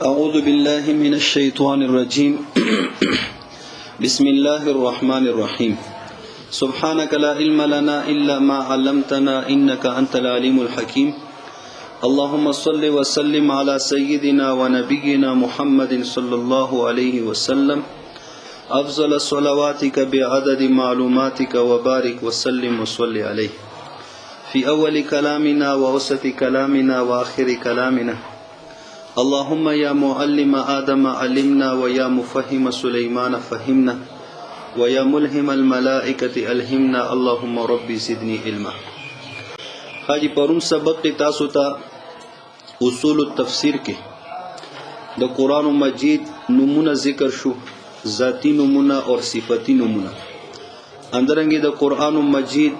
أعوذ بالله من الشيطان الرجيم بسم الله الرحمن الرحيم سبحانك لا علم لنا إلا ما علمتنا إنك أنت العليم الحكيم اللهم صل وسلم على سيدنا ونبينا محمد صلى الله عليه وسلم أفضل صلواتك بعدد معلوماتك وبارك وسلم وصل عليه في أول كلامنا ووسط كلامنا وآخر كلامنا اللهم يا معلم آدم علمنا ويا مفهم سليمان فهمنا ويا ملهم الملائكة ألهمنا اللهم ربي زدني علما. حاجی پرون سبق کی تاسو ته اصول التفسیر کې د قرآن مجید نمونه ذکر شو، ذاتی نمونه اور صفتی نمونه. اندرنګي د قرآن مجید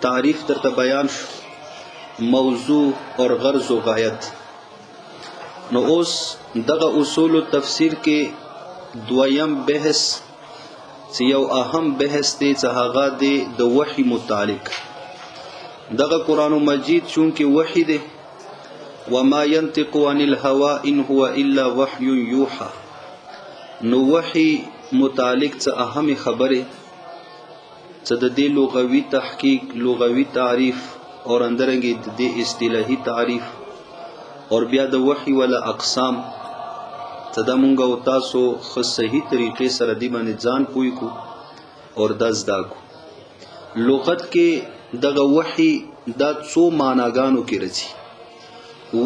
تعریف ترته بیان شو، موضوع اور غرض و غایت. نو اوس دغه اصول التفسیر کې دویم بحث چې یو اهم بحث دی چې هغه دی د وحی متعلق. دغه قرآن مجید چونکه وحی دی، وما ينطق عن الهوى ان هو الا وحی یوحى، نو وحی متعلق څه اهم خبره چې د دې لغوي تحقیق، لغوي تعریف اور اندرنګي د دې اصطلاحي تعریف اور بیا د وحی ولا اقسام ته د مونږ او تاسو خو صحیح طریقې سره دی باندې ځان پوي کو اور د زده کو. لغت کې دغه وحی د څو معناګانو کې راځي.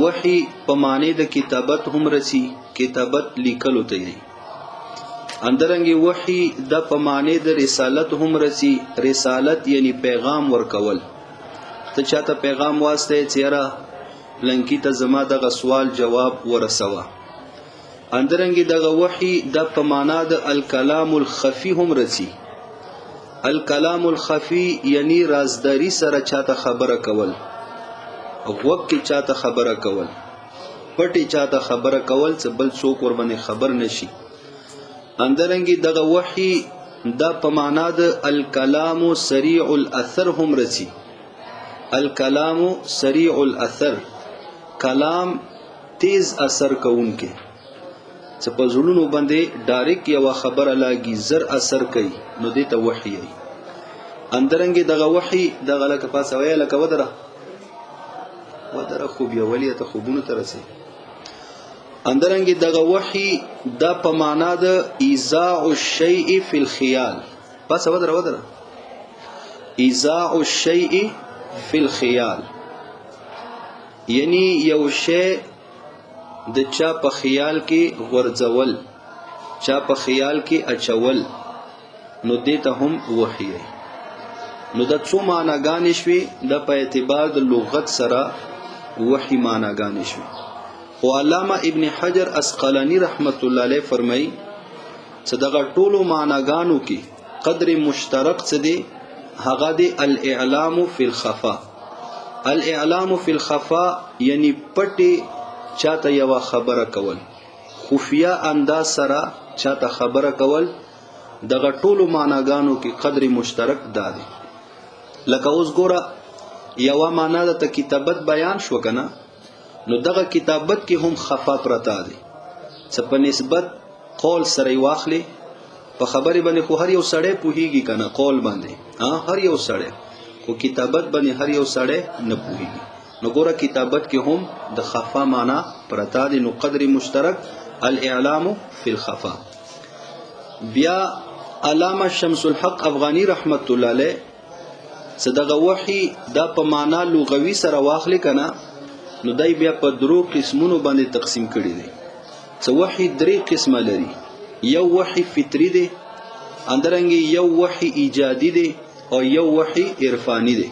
وحی په معنی د کتابت هم راځي، کتابت لیکلو ته یي. اندرنګي وحی د په معنی د رسالت هم راځي، رسالت یعنی پیغام ورکول. ته چاته پیغام واسطه چیرې لنکی ته زما دغه سوال جواب ورسوه. اندرنګي دغه وحی د په معنا د الکلام الخفی هم رسی. الکلام الخفی یعنی رازداری سره چاته خبره کول، غوږ کې چاته خبره کول، پټي چاته خبره کول چې بل څوک ور باندې خبر نشي. اندرنګي دغه وحی د په معنا د الکلام سریع الاثر هم رسی. الکلام سریع الاثر، کلام تیز اثر کوونکې چې په زړونو باندې ډایرک یو خبره لاګي، زر اثر کوي، نو دې ته وحی وي. اندرنګي دغه وحی دغه لکه پاسه وی لکه ودره خوب یو ولی ته خوبونه ترسي. اندرنګي دغه وحی د په معنا د ایذاع الشیء فی الخیال، پاسه ودره ایذاع الشیء فی الخیال، یعنی یو شی د چا په خیال کې غورځول، چا په خیال کې اچول، نو دې ته هم وحی. نو د څو معناګانې شوي د په اعتبار د لغت سره وحی معناګانې شوي. خو علامه ابن حجر اسقلانی رحمت الله علیه فرمایي چې دغه ټولو معناګانو کې قدر مشترک څه دی، هغه دی الاعلام فی الخفا. الاعلام فی الخفا یعنی پټي چاته یو خبره کول، خفیه انداز سره چاته خبره کول. دغه ټولو معناګانو کې قدر مشترک دی. لکه اوس ګوره یو معنا د کتابت بیان شو کنه، نو دغه کتابت کې هم خفا پرتا دی چې په نسبت قول سره واخلي. په خبرې باندې خو هر یو سړی پوهیږي کنه، قول باندې هر یو سړی، خو کتابت باندې هر یو سړی نه پوهیږي. نو ګوره کتابت کې هم د خفا معنا پرتا دی، نو قدر مشترک الاعلام فی الخفا. بیا علامه شمس الحق افغانی رحمت الله علیه صدغه وحی دا په معنا لغوي سره واخلي کنه، نو دای بیا په درو قسمونو باندې تقسیم کړي دي. څه وحی درې قسمه لري. یو وحی فطری دی، اندرنګي یو وحی ایجادی دی او یو وحی عرفانی دی.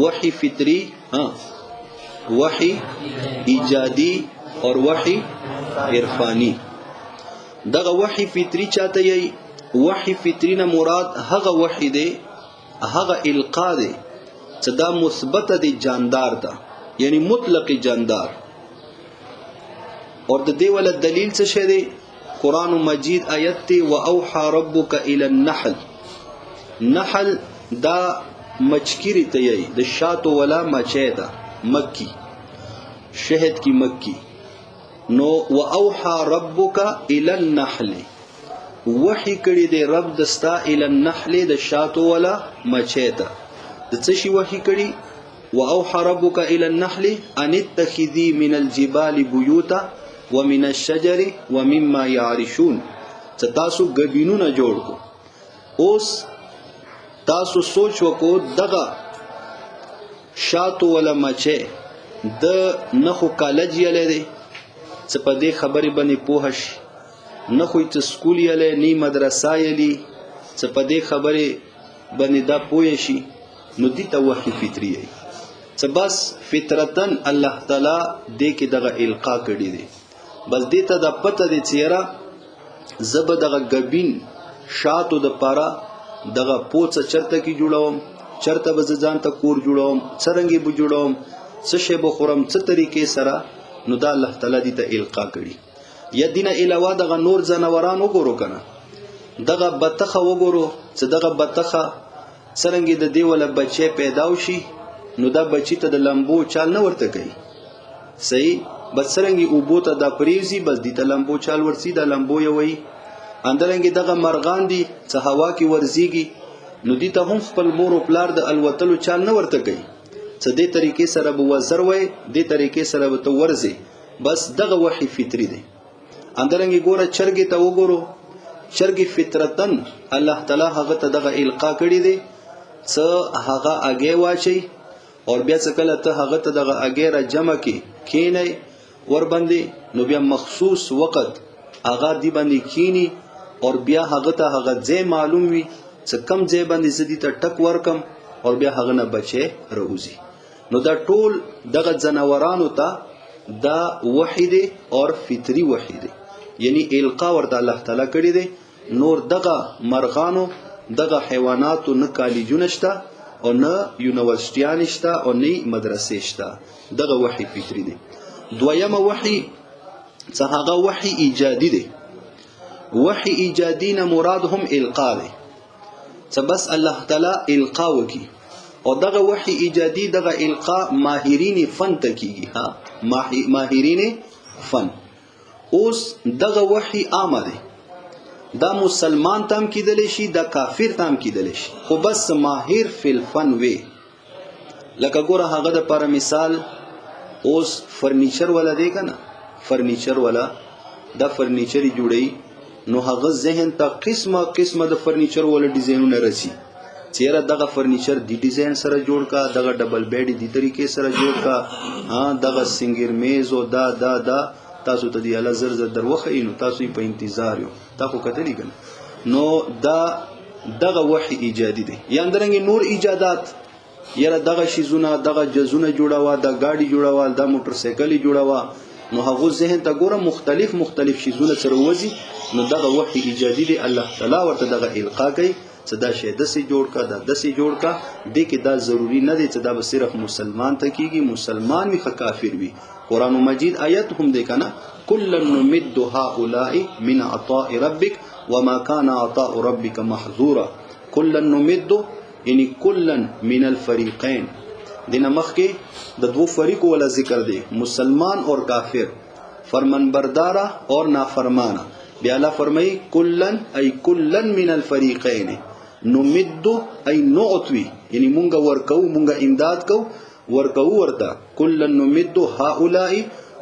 وحی فطری، وحی ایجادی اور وحی عرفانی. دغه وحی فطری چاته یی، وحی فطری نه مراد هغه وحی دی، هغه القا دی چې دا مثبت دی، جاندار ده، یعنی مطلق جاندار. اور د دې ول دلیل څه شه دی؟ قرآن مجید آیت تی وَأَوْحَى رَبُّكَ إِلَى النَّحْلِ. نحل دا مچکری ته یی، د شاتو ولا مچه ده، مکی، شهد کی مکی. نو واوحى ربک الى النحل وحی کړي دی رب دستا الى النحل د شاتو ولا مچیتا د څه شي وحی کړي واوحى ربک الى النحل ان اتخذي من الجبال بيوتا ومن الشجر ومما يعرشون تاسو غبینونه جوړ کو اوس تاسو سوچ وکړو دغه شاتو ولا مچه د نخو کالج یلې دي څه په دې خبرې باندې پوهش نه خو ته سکول یلې نه مدرسه یلې څه په دې خبرې باندې دا پوه شي نو دي ته وحي فطری څه بس فطرتن الله تعالی دې کې دغه القا کړی دی بس دې ته د پته دي چیرې زب دغه غبین شاتو د پاره دغه پوڅه چرته کی جوړوم چرته به ځان ته کور جوړوم څرنګي به جوړوم څه شی به خورم څه طریقې سره نو دا الله تعالی دې ته القا کړی یا دینه علاوه دغه نور جنوران وګورو کنه دغه بتخه وګورو چې دغه بتخه څرنګي د دی ولا بچي پیدا وشي نو دا بچی ته د لمبو چال نه ورته کوي صحیح بس څرنګي او بوته د پریزي بس دې ته لمبو چال ورسي د لمبو یوي اندرنګي دغه مرغان دي چې هوا کې ورزيږي نو دې ته هم خپل مور او پلار د الوتلو چال نه ورته کوي څه دې طریقې سره به وزر وای دې طریقې سره به تو ورزي بس دغه وحي فطری دی اندرنګي ګوره چرګي ته وګورو چرګي فطرتن الله تعالی هغه ته دغه القا کړی دی څه هغه اگې واچي او بیا څه کله ته هغه ته دغه اگې را جمع کی کینې ور باندې نو بیا مخصوص وخت هغه دی باندې کینی او بیا هغه ته هغه ځای معلوم وي څه کم ځای باندې زدي ته ټک ورکم او بیا هغه نه بچي روزي نو دا ټول دغه جنورانو ته دا وحید او فطری وحید یعنی القا ورته الله تعالی کړی دی نور دغه مرغانو دغه حیواناتو نه کالجونه شته او نه یونیورسيټیان شته او نه مدرسې شته دغه وحی فطری دی دویمه وحی څه هغه وحی ایجادي دی وحی ایجادي نه مراد هم القا دی څه بس الله تعالی القا وکي او دغه وحی ایجادي دغه القا ماهرین فن ته کیږي ها ماهرین فن اوس دغه وحی آمده دا مسلمان تام کیدل شي دا کافر تام کیدل شي خو بس ماهر فی الفن وی لکه ګوره هغه د پر مثال اوس فرنیچر ولا دی کنه فرنیچر ولا دا فرنیچر جوړي نو هغه ذهن ته قسمه قسمه د فرنیچر ولا ډیزاینونه رسی چیرې دغه فرنیچر دی ډیزاین سره جوړ کا دغه ډبل بیډ دی طریقې سره جوړ کا ها دغه سنگر میز او دا تاسو ته دی الله زر دروخه نو تاسو په انتظار یو تاسو کتلی کنه نو دا دغه وحی ایجادي دی یا اندرنګ نور ایجادات یره دغه شیزونه دغه جزونه جوړاوه د گاډي جوړاوه د موټر سایکل جوړاوه نو هغه ذهن ته ګوره مختلف شیزونه سره وځي نو دغه وحی ایجادي دی الله تعالی ورته دغه القا کوي صدا شه دسي جوړ کا د دسي جوړ کا د کې دا ضروری نه دی چې دا به صرف مسلمان ته کیږي مسلمان وي کافر وي قران مجید آیت هم دی کنه کلن نمد هؤلاء من عطاء ربك وما كان عطاء ربك محظورا کلن نمد یعنی کلن من الفریقین دینه مخکې د دوه فریقو ولا ذکر دی مسلمان اور کافر فرمان بردارا اور نافرمانا بیا الله فرمای کلن ای کلن من الفریقین نمد ای نعطوی یعنی مونږ ورکو مونږ امداد کو ورکو ورته کلن نمد هؤلاء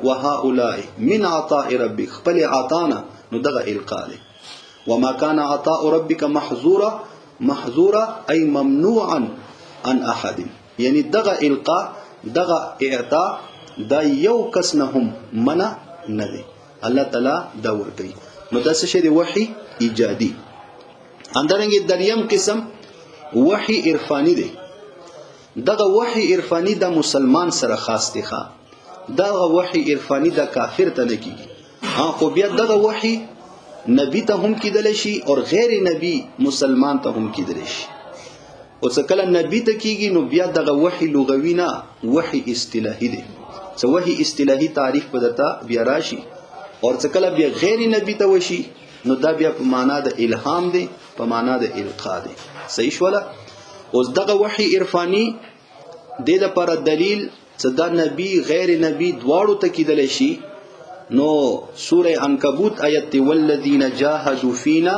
وهؤلاء من عطاء ربك خپل عطانا نو دغه القاء وما كان عطاء ربك محظورا ای ممنوعا عن احد یعنی دغه القاء دغه اعطاء دا یو کس نه هم منع نه دی الله تعالی دا ورکي نو دا څه شی دی وحی ایجادي اندرنګ دریم قسم وحی عرفانی دی دغه وحی عرفانی د مسلمان سره خاص دی ښا دغه وحی عرفانی د کافر ته نه کیږي خو بیا دغه وحی نبی ته هم کیدل شي او غیر نبی مسلمان ته هم کیدل شي او څکله نبی ته کیږي نو بیا دغه وحی لغوی نه وحی اصطلاحي دی څه وحی اصطلاحي تعریف بدتا بیا راشي او څکله بیا غیر نبی ته وشي نو دا بیا په معنا د الهام دی په معنا د القا دی صحیح شولا اوس دغه وحی عرفانی د لپاره دلیل چې دا نبی غیر نبی دواړو ته کیدل شي نو سورہ عنکبوت آیت والذین جاهدوا فینا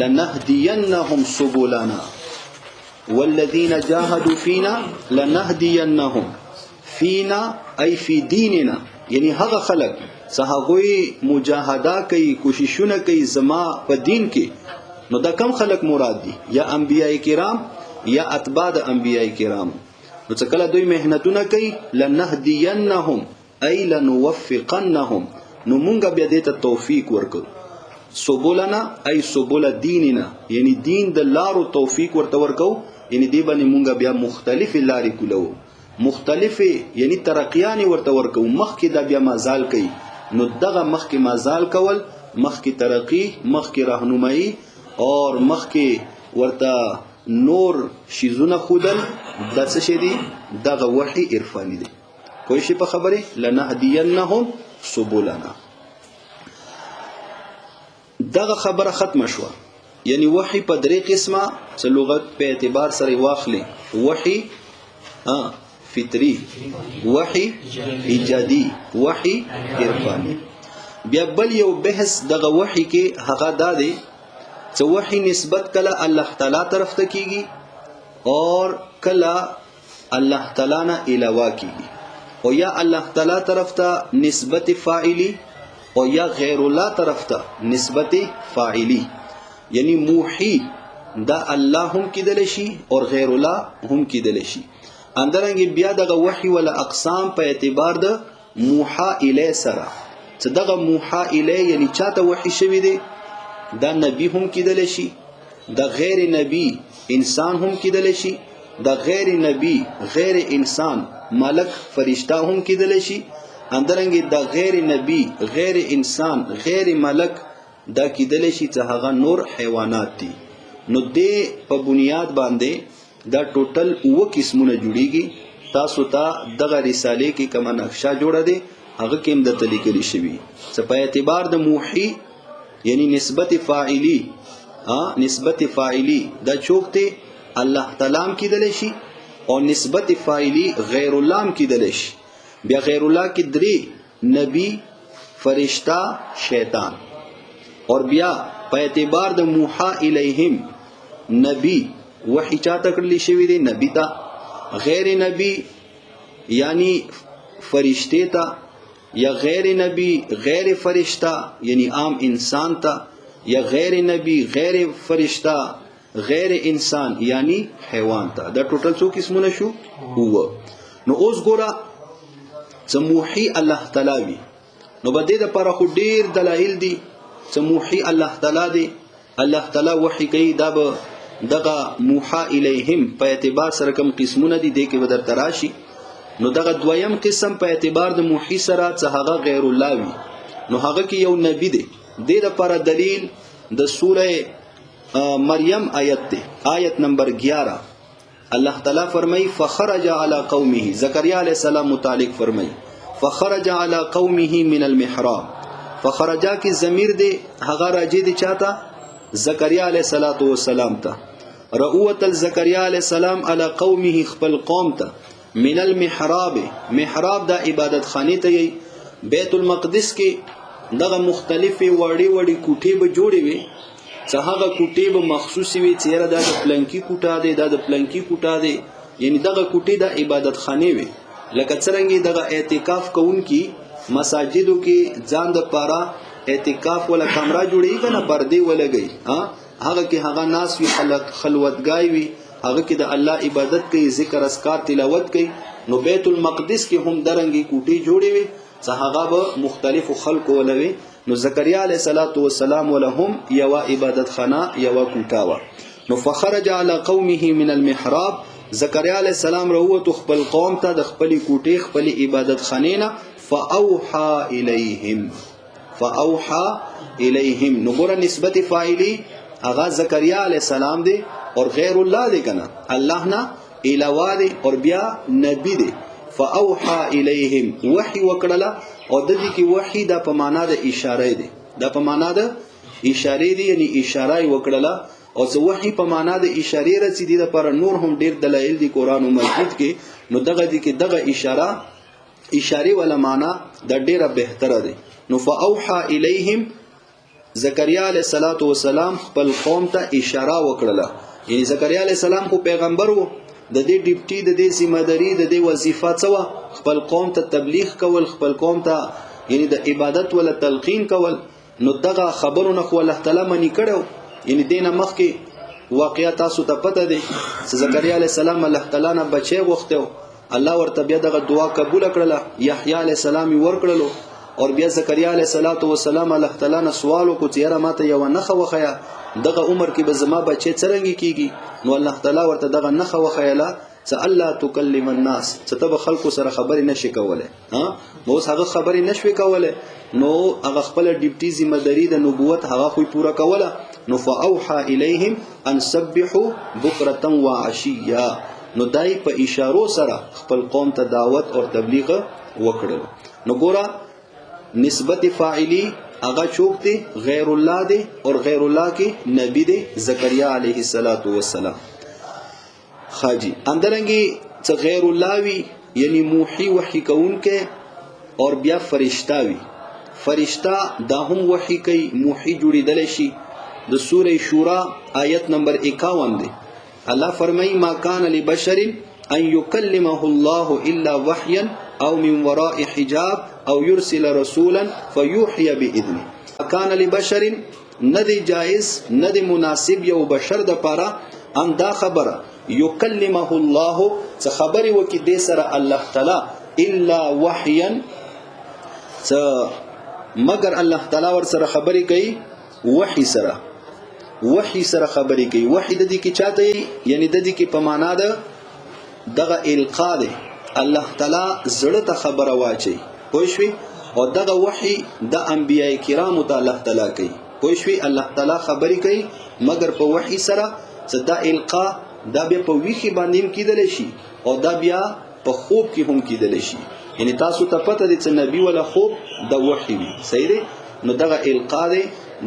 لنهدینهم سبلنا والذین جاهدوا فینا لنهدینهم فینا ای فی دیننا یعنی هغه خلق صحابوی مجاهده کوي کوششونه کوي زما په دین کې نو دا کم خلق مراد دي یا انبیاء کرام یا اتباع د انبیاء کرام نو څکه کله دوی مهنتونه کوي لنهدینهم ای لنوفقنهم نو مونږ بیا دې ته توفیق ورکو سبولنا ای سبول دیننا یعنی دین د لارو توفیق ورته ورکو یعنی دی باندې مونږ بیا مختلف لارې کولو مختلف یعنی ترقیان ورته ورکو مخکې دا بیا مازال کوي نو دغه مخکې مازال کول مخکې ترقی مخکې راهنمایي اور مخکې ورته نور شیزونه خودل د څه شي دي دغه وحی عرفانی دی کوئی شي په خبره لنهدینهم سبلنا دغه خبره ختم شو یعنی وحی په درې قسمه څه لغت په اعتبار سره واخلي وحی فطری وحی ایجادی وحی عرفانی بیا بل یو بحث دغه وحی کې هغه دادی چې وحی نسبت کله الله تعالی طرف ته کیږي اور کله الله تعالی نه علاوه کیږي او یا الله تعالی طرف ته نسبت فاعلی او یا غیر الله طرف ته نسبت فاعلی یعنی موحی دا الله هم کیدل شي او غیر الله هم کیدل شي اندرنګ بیا دغه وحی ولا اقسام په اعتبار د موحا الی سره چې دغه موحا الی یعنی چاته وحی شوی دی دا نبی هم کیدل شي د غیر نبی انسان هم کیدل شي د غیر نبی غیر انسان ملک فرشتہ هم کیدل شي اندرنګ د غیر نبی غیر انسان غیر ملک دا کیدل شي چې هغه نور حیوانات دي نو دې په بنیاد باندې دا ټوټل اوه قسمونه جوړیږي تاسو ته دغه رساله کې کومه نقشه جوړه ده هغه کې هم د لیکل شوی چې په اعتبار د موحی یعنی نسبت فاعلی نسبت فاعلی دا چوکته الله تعالی کېدل شي او نسبت فاعلی غیر الله کېدل شي بیا غیر الله کې درې نبی فرشتہ شیطان اور بیا په اعتبار د موحا الیہم نبی وحی چاته کړلی شوی دی نبی ته غیر نبی یعنی فرشتے ته یا غیر نبی غیر فرشتہ یعنی عام انسان ته یا غیر نبی غیر فرشتہ غیر انسان یعنی حیوان ته دا ټوټل څو قسمونه شو هو نو اوس ګوره سموحی الله تعالی وی نو بده د پر خو ډیر دلایل دي سموحی الله تعالی دی الله تعالی وحی کوي دا به دغه موحا الیهم په اعتبار سره کوم قسمونه دي د کې بدر تراشی نو دغه دویم قسم په اعتبار د موحی سره چې هغه غیر الله وی نو هغه کې یو نبی دی د لپاره دلیل د سوره مریم آیت دی آیت نمبر 11 الله تعالی فرمای فخرج علی قومه زکریا علیہ السلام متعلق فرمای فخرج علی قومه من المحراب فخرجا کی ضمیر دی هغه راځي دی چاته زکریا علیہ الصلوۃ والسلام ته رؤوت الزکریا علیہ السلام علی قومه خپل قوم ته من المحراب محراب دا عبادت خانه ته بیت المقدس کې دغه مختلفه وړي وړي کوټې به جوړې وي چې هغه کوټې به مخصوصي وي چې دا د پلنکی کوټه دی دا د پلنکی کوټه دی یعنی دغه کوټې د عبادت خانه وي لکه څنګه دغه اعتکاف کوونکی مساجدو کې ځان د پاره اعتکاف ولا کمره جوړی کنه پردی ولګي هغه کې هغه ناس وی خلوتګای وی هغه کې د الله عبادت کوي ذکر اذکار تلاوت کوي نو بیت المقدس کې هم درنګي کوټي جوړي وي چې هغه به مختلف خلق ولوي نو زکریا علیہ الصلوۃ والسلام ولهم یوا عبادت خانه یوا کوټاوه نو فخرج علی قومه من المحراب زکریا علیہ السلام وروت خپل قوم ته د خپل کوټي خپل عبادت خانه نه فاوحى الیہم نو ګوره نسبت فاعلی اغا زکریا علیہ السلام دی اور غیر الله دی کنه الله نه علاوه دی اور بیا نبی دی فاوحى الیہم وحی وکړه او د دې کې وحی د په معنا د اشاره دی د په معنا د اشاره دی یعنی اشاره وکړه او څه وحی په معنا د اشاره رسیدي د پر نور هم ډیر دلایل دی قران مجید کې نو دغه دي کې دغه اشاره ولا معنا د ډیره بهتره دی نو فاوحى الیهم زکریا علیہ الصلوۃ والسلام خپل قوم ته اشاره وکړه یعنی زکریا علیہ السلام خو پیغمبر وو د دې ډیپټي د دې ذمہداري د دې وظیفه څه خپل قوم ته تبلیغ کول خپل قوم ته یعنی د عبادت ولا تلقین کول نو دغه خبرونه خو الله تعالی منی کړو یعنی دینه مخکې واقعیا تاسو ته پته دی زکریا علیہ السلام الله تعالی نه بچي غوښتو الله ورته بیا دغه دعا قبول کړله یحیی علیہ السلام ورکړلو اور بیا زکریا علیہ السلام الله تعالی نه سوال وکړ چې یاره ماته یو نخه وخیا دغه عمر کې به زما بچي څرنګه کیږي نو الله تعالی ورته دغه نخه وخیاله چې الله تکلم الناس چې ته خلکو سره خبرې نشي کوله ها نو هغه خبرې نشوي کوله نو هغه خپل ډیپټي ذمہ داری د نبوت هغه خو پورا کوله نو فاوحى الیهم ان سبحوا بکرة وعشیا نو دای په اشارو سره خپل قوم ته دعوت او تبلیغ وکړل نو ګورا نسبت فاعلی اغا چوک دی غیر الله دی اور غیر الله کی نبی دی زکریا علیہ السلام خاجی اندرنگی چه غیر الله وی یعنی موحی وحی کون کے اور بیا فرشتہ وی فرشتہ دا هم وحی کئی موحی جوڑی دلشی د سورہ شورا آیت نمبر 51 دی اللہ فرمائی ما کان لبشر ان یکلمه اللہ الا وحیا او من وراء حجاب او يرسل رسولا فيوحي باذنه كان لبشر ندی جائز ندی مناسب یو بشر د پاره ان دا خبره یکلمه الله څه خبري وکي د سره الله تعالی الا وحيا مگر الله تعالی ور سره خبري کوي وحي سره خبري کوي وحي د دې کې چاته یعنی د دې کې په معنا ده دغه القا ده الله تعالی زړه ته خبره واچي پوښوي او دغه وحي د انبیای کرامو ته الله تعالی کوي پوښوي الله تعالی خبري کوي مگر په وحي سره صدا القا دا بیا په ویخي باندې کېدل شي او دا بیا په خوب کې هم کېدل شي یعنی تاسو ته پته دي چې نبی ولا خوب د وحي وي صحیح دی نو دغه القا دی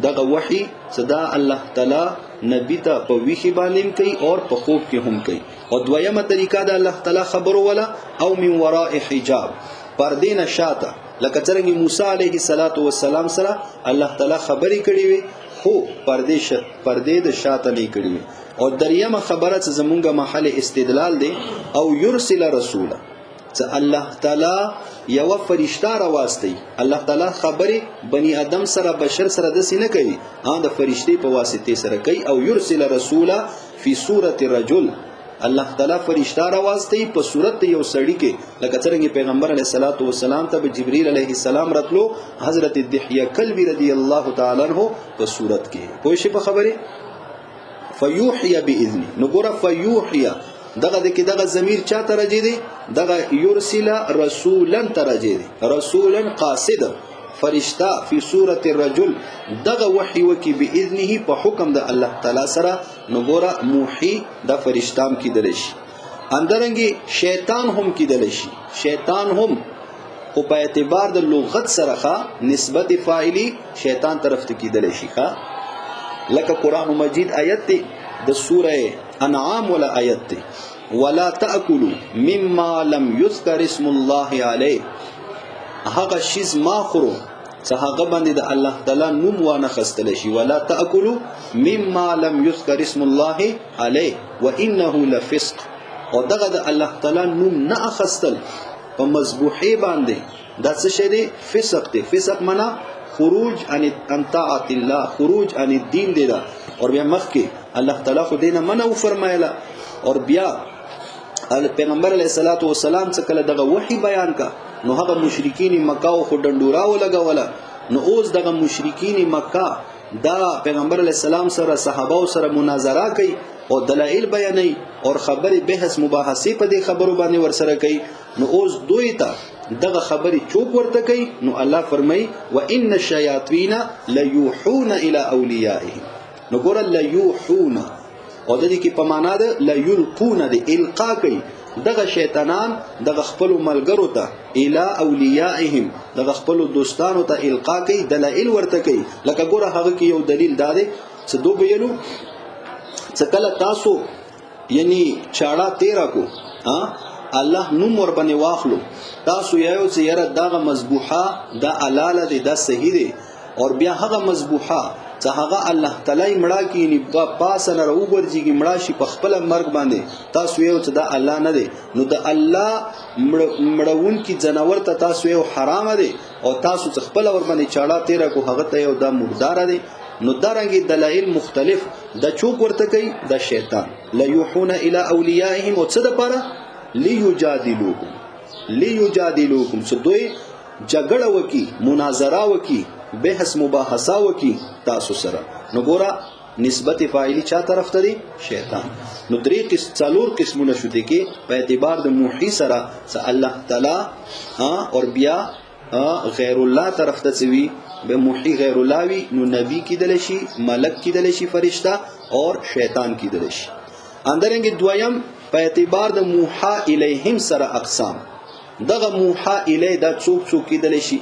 دغه وحي صدا الله تعالی نبی ته په ویخي باندې کوي او په خوب کې هم کوي او دویمه طریقه د الله تعالی خبرو ولا او من وراء حجاب پردې نه شاته لکه څنګه موسی علیه السلام سره الله تعالی خبرې کړې وي خو پردې د شاته نه کړې وي او دریمه خبره چې زمونږه محل استدلال دی او یرسل رسولا چې الله تعالی یو فرشتہ راوستي الله تعالی خبرې بنی آدم سره بشر سره د سینه کوي د فرشتي په واسطه سره کوي او یرسل رسولا فی صورت الرجل الله تعالی فرشتہ راوستي په صورت یو سړی کې لکه څنګه پیغمبر علیه السلام ته جبرئیل علیه السلام راتلو حضرت دحیه کلبی رضی الله تعالی عنہ په صورت کې پوه شي په خبره فیوحی باذن نو ګوره فیوحی دغه ضمیر چا ته راځي دی دغه یرسل رسولا ته راځي دی رسولا قاصد فرشتہ فی صورت الرجل دغه وحی وکي باذنه په حکم د الله تعالی سره نو ګوره موحی د فرشتام کیدل شي اندرنګي شیطان هم کیدل شي شیطان هم او په اعتبار د لغت سره نسبت فاعلی شیطان طرف ته کیدل شي لکه قران مجید آیت د سوره انعام ولا آیت ولا تاكلوا مما لم يذكر اسم الله عليه هغه شیز ما خورو چې هغه باندې د الله تعالی نوم وانه خستل شي ولا تاكلوا مما لم يذكر اسم الله عليه وانه لفسق او دغه د الله تعالی نوم نه اخستل په مذبوحي باندې دا څه شی دی فسق دی فسق معنا خروج عن طاعت الله خروج عن الدين دی دا اور بیا مخکې الله تعالی خو دینه منو فرمایله اور بیا پیغمبر علیه السلام څخه کله دغه وحی بیان کا نو هغه مشرکین مکه او خډنډورا ولګوله نو اوس دغه مشرکین مکه دا پیغمبر علیه السلام سره صحابه سره مناظره کوي او دلایل بیانوي او خبري بحث مباحثه په دې خبرو باندې ورسره کوي نو اوس دوی ته دغه خبري چوپ ورته کوي نو الله فرمای وان الشیاطین لیوحون الی اولیاءهم نو ګور لیوحون او د دې کې په معنا ده لیلقون د القا کوي دغه شیطانان دغه خپل ملګرو ته الی اولیاءهم دغه خپل دوستانو ته القا کوي دلایل ورته کوي لکه ګور هغه کې یو دلیل داده چې دوی ویلو چې کله تاسو یعنی چاړه تیرا کو الله نوم ور باندې واخلو تاسو یو چې یره دغه مذبوحه دا حلاله دي دا صحیح دي او بیا هغه مذبوحه چې هغه الله تعالی مړه کینی په پاسه نه راو ورځيږي مړه شي په خپل مرګ باندې تاسو یو چې دا الله نه دی نو د الله مړون کی جناور ته تاسو یو حرام دی او تاسو خپل ور باندې چاړه تیرا کو هغه ته یو دا مردار دی نو درنګي دلایل مختلف د چوک ورته کوي د شیطان لا یوحون الی اولیاءهم او څه د پاره لیجادلوکم څه دوی جګړه وکي مناظره وکي بحث مباحثه وکي تاسو سره نو ګوره نسبت فاعلی چا طرف ته دی شیطان نو درې څلور قسمونه شو دي کې په اعتبار د موحی سره څ الله تعالی اور بیا غیر الله طرف ته وی به موحی غیر الله وی نو نبی کیدل شي ملک کیدل شي فرشتہ اور شیطان کیدل شي اندرنګ دویم په اعتبار د موحا الیهم سره اقسام دغه موحا الی دا څوک کیدل شي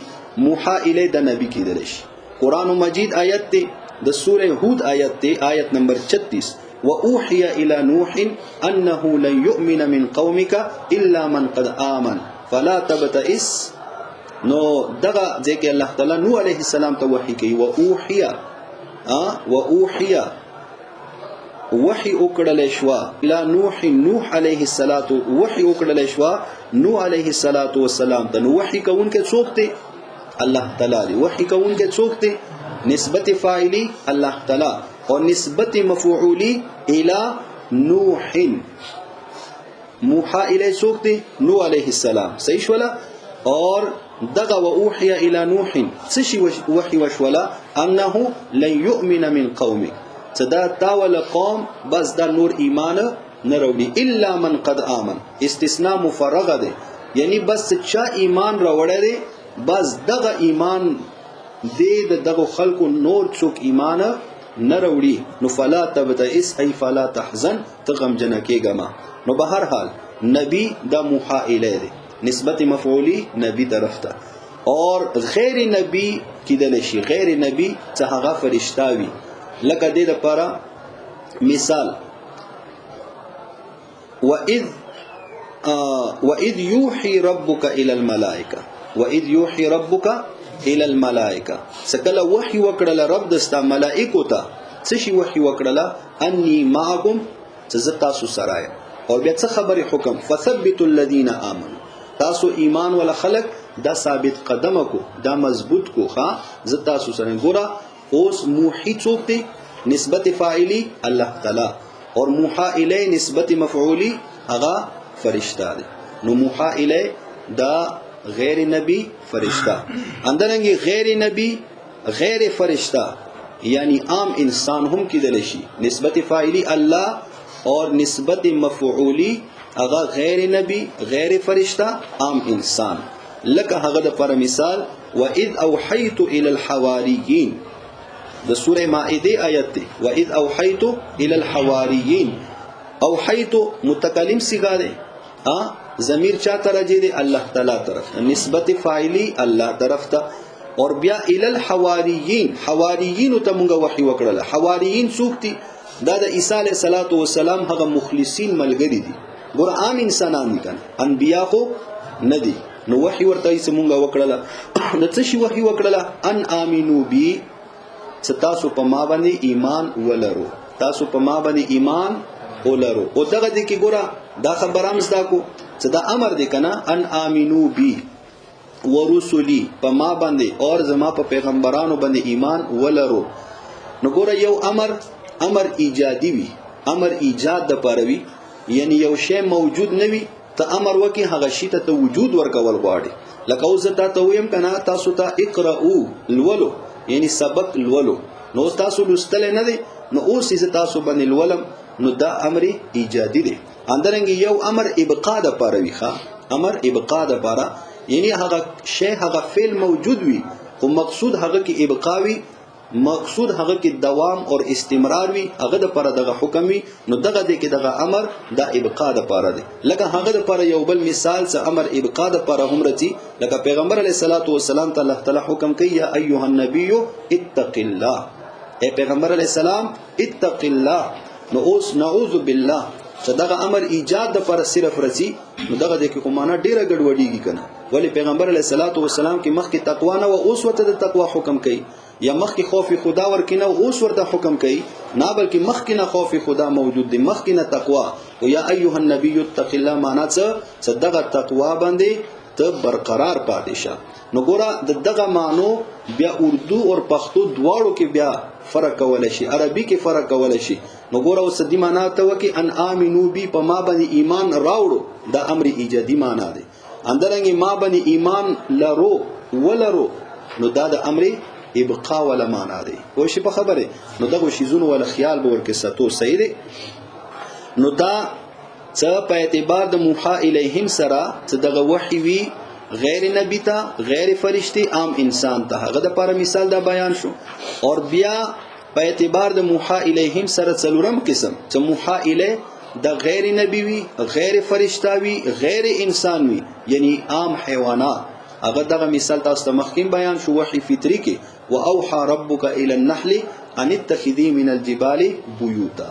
موحا الی د نبی کیدل شي قران مجید آیت ته د سوره هود آیت ته آیت نمبر 36 واوحي الى نوح انه لن يؤمن من قومك الا من قد آمن فلا تبتئس نو دغه ځکه الله تعالی نوح علیه السلام ته وحی کوي واوحي وحی وکړل شو الى نوح علیه الصلاۃ وحی وکړل شو نوح علیه الصلاۃ والسلام ته نو وحی کوونکې څوک دی الله تعالی وحی کوونکې څوک دی نسبت فاعلی الله تعالی اور نسبت مفعولی الى نوح موحى الی څوک دی نوح علیه السلام صحیح ولا اور دغه واوحي الى نوح څه وحی وشولا انه لن يؤمن من قومك صدا تاول قوم بس دا نور ایمان نه وروړي الا من قد امن استثناء مفرغ ده یعنی بس چا ایمان راوړی دی بس دغه ایمان دغه خلکو نور څوک ایمان نه وروړي نو فلا تبتئس ای فلا تحزن تغم جنکیګما نو به هر حال نبی دا موحى الی دی نسبت مفعولی نبی طرف ته اور غیر نبی کیدل شي غیر نبی څه هغه فرشتہ وی لکه دې لپاره مثال وَإِذْ يُوحِي رَبُّكَ إِلَى الْمَلَائِكَةِ سکله وحی وکړل رب دستا ملائکو ته څه شي وحی وکړل انی معکم څه تاسو سره او بیا څه خبره حکم فثبتوا الذين آمنوا تاسو ایمان ول خلق دا ثابت قدم کو دا مضبوط کو ها ز تاسو سره ګورا اوس موحی څوک دی نسبت فاعلی الله تعالی اور موحى الی نسبت مفعولی هغه فرشتہ دی نو موحى الی دا غیر نبی فرشتہ اندرنګي غیر نبی غیر فرشتہ یعنی عام انسان هم کیدل شي نسبت فاعلی الله اور نسبت مفعولی هغه غیر نبی غیر فرشتہ عام انسان لکه هغه د پر مثال واذ اوحیت الى الحواریین د سوره مائده آیت دی واذ اوحیت الى الحواریین اوحیت متکلم صیغه ده ضمیر چا ترجی دی الله تعالی طرف نسبت فاعلی الله طرف ته اور بیا الى الحواریین حواریین ته مونږ وحی وکړل حواریین څوک دي دا د عیسی علیه السلام هغه مخلصین ملګری دي ګور عام انسانان دي کنه انبیا خو ندي نو وحی ورته یې مونږ وکړل د څه شی وحی وکړل ان امنو بی ستاسو په ما باندې ایمان ولرو تاسو په ما باندې ایمان ولرو او دغه دي کې ګور دا خبره مزدا کو چې دا امر دی کنه ان امنو بی ورسلی په ما باندې اور زما په پیغمبرانو باندې ایمان ولرو نو ګور یو امر ایجادی وی امر ایجاد د پاروي یعنی یو شی موجود نوي ته امر وکي هغه شی ته وجود ورکول غواړي لکه اوس ته ویم کنه تاسو ته اقرؤ الولو یعنی سبق الولو نو تاسو لستل نه دي نو اوس یې تاسو باندې الولم نو دا امر ایجادی دی اندرنګ یو امر ابقاء د پاروي ښا امر ابقاء د پارا یعنی هغه شی هغه فعل موجود وي او مقصود هغه کې ابقاء وي مقصود هغه کې دوام او استمرار وي هغه د پر دغه حکم وي نو دغه د کې دغه امر د ابقاء د پاره دی لکه هغه د پر یو بل مثال څه امر ابقاء د پاره هم رتی لکه پیغمبر علیه الصلاۃ والسلام ته الله تعالی حکم کوي یا ایها النبی اتق الله اے پیغمبر علیه السلام اتق الله نو اوس نعوذ بالله چې دغه امر ایجاد د پر صرف رسی نو دغه د کې کومانه ډیره ګډوډیږي کنه. ولی پیغمبر علیه الصلاۃ والسلام کې مخکې تقوا نه او اوس ورته د تقوا حکم کوي، یا مخکې خوف خدا ورکینه او اوس ورته حکم کوي نه، بلکې مخکې نه خوف خدا موجود دی، مخکې نه تقوا. او یا ایها النبی اتق الله معنا څه دغه تقوا باندې ته برقرار پاتې شه. نو ګوره دغه معنی بیا اردو او پښتو دواړو کې بیا فرق کول شي، عربي کې فرق کول شي. نو ګوره اوس دې معنا ته وکي ان امنو بي په ما باندې ایمان راوړو، دا امر ایجادي معنا دی. اندرنګ ما باندې ایمان لرو ولرو نو دا د امر ابقاء ولا معنا دی. او شي په خبره نو دغه شیزونه ولا خیال به ورکه ستو صحیح دی. نو دا څه په اعتبار د موحى الیهم سره څه دغه وحی وی غیر نبی ته، غیر فرشتي، عام انسان ته، هغه د لپاره مثال دا بیان شو. اور بیا په اعتبار د موحى الیهم سره څلورم قسم چې موحى الی د غیر نبی وی، غیر فرشتہ وی، غیر انسان وی، یعنی عام حیوانات. هغه دغه مثال تاسو ته مخکې بیان شو وحی فطری کې، واوحى ربک الی النحل ان اتخذی من الجبال بیوتا.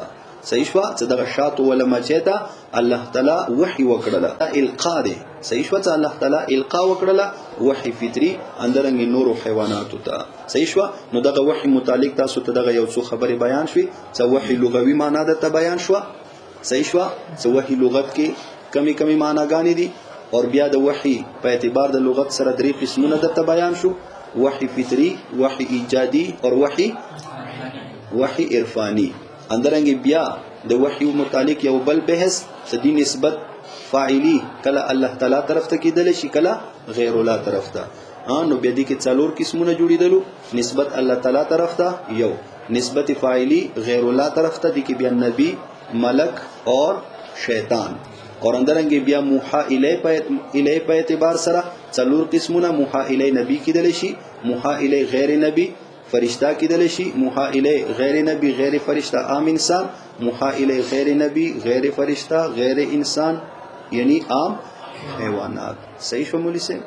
صحیح شو چې دغه شاتو ولا مچیتا الله تعالی وحی وکړه القا دی. صحیح شو چې الله تعالی القا وکړه وحی فطری اندرنګ نور حیوانات ته. صحیح شو. نو دغه وحی متعلق تاسو ته دغه یو څو خبره بیان شوي چې وحی لغوي معنا ده بیان شو. صحیح شو چې وحی لغت کې کمی کمی معناګانې دي. اور بیا د وحی په اعتبار د لغت سره درې قسمونه ده بیان شو، وحی فطری، وحی ایجادي اور وحی عرفانی. اندرنګ بیا د وحی متعلق یو بل بحث چې دی نسبت فاعلی کله الله تعالی طرف ته کیدل شي، کله غیر الله طرف ته. نو بیا دي کې څلور قسمونه جوړیدلو. نسبت الله تعالی طرف ته یو، نسبت فاعلی غیر الله طرف ته دي کې بیا نبی، ملک اور شیطان. اور اندرنګ بیا موحى الی په اعتبار سره څلور قسمونه. موحى الی نبی کیدل شي، موحى الی غیر نبی فرشتہ کیدل شي، موحى الی غیر نبی غیر فرشتہ عام انسان، موحى الی غیر نبی غیر فرشتہ غیر انسان یعنی عام حیوانات. صحیح شو مولی سے.